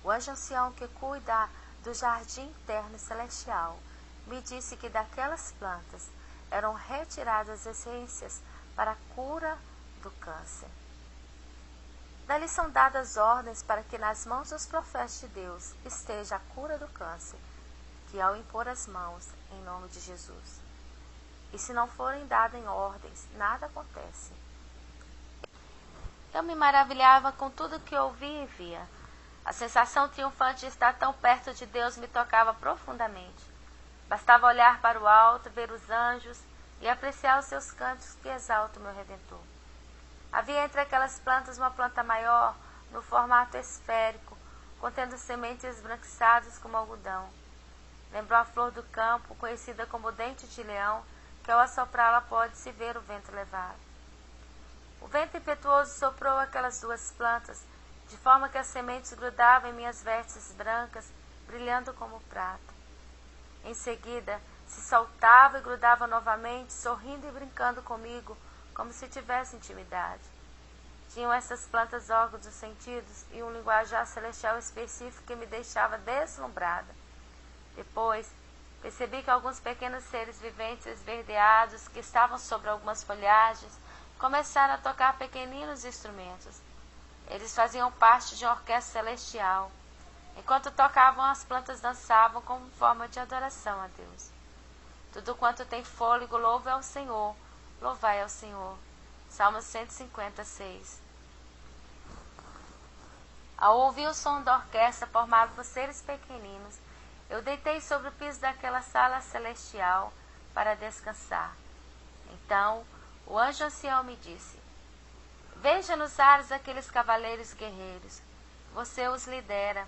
o anjo ancião que cuida do jardim interno celestial me disse que daquelas plantas eram retiradas essências para a cura do câncer. Dali são dadas ordens para que nas mãos dos profetas de Deus esteja a cura do câncer, que ao impor as mãos em nome de Jesus. E se não forem dadas ordens, nada acontece. Eu me maravilhava com tudo que ouvi e via. A sensação triunfante de estar tão perto de Deus me tocava profundamente. Bastava olhar para o alto, ver os anjos e apreciar os seus cantos que exaltam o meu Redentor. Havia entre aquelas plantas uma planta maior, no formato esférico, contendo sementes esbranquiçadas como algodão. Lembrou a flor do campo, conhecida como dente de leão, que ao assoprá-la pode-se ver o vento levar. O vento impetuoso soprou aquelas 2 plantas, de forma que as sementes grudavam em minhas vestes brancas, brilhando como prata. Em seguida, se soltavam e grudavam novamente, sorrindo e brincando comigo, como se tivesse intimidade. Tinham essas plantas órgãos dos sentidos e um linguajar celestial específico que me deixava deslumbrada. Depois, percebi que alguns pequenos seres viventes esverdeados que estavam sobre algumas folhagens começaram a tocar pequeninos instrumentos. Eles faziam parte de uma orquestra celestial. Enquanto tocavam, as plantas dançavam como forma de adoração a Deus. Tudo quanto tem fôlego, louve ao Senhor. Louvai ao Senhor. Salmo 156. Ao ouvir o som da orquestra formada por seres pequeninos, eu deitei sobre o piso daquela sala celestial para descansar. Então, o anjo ancião me disse: veja nos ares aqueles cavaleiros guerreiros. Você os lidera,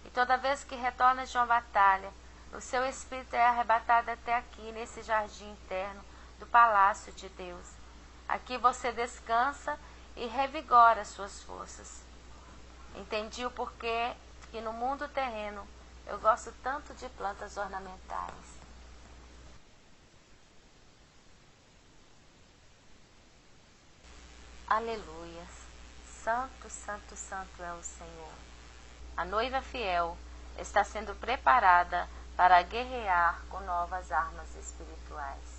e toda vez que retorna de uma batalha, o seu espírito é arrebatado até aqui, nesse jardim interno do palácio de Deus. Aqui você descansa e revigora suas forças. Entendi o porquê que no mundo terreno eu gosto tanto de plantas ornamentais. Aleluia! Santo, santo, santo é o Senhor. A noiva fiel está sendo preparada para guerrear com novas armas espirituais.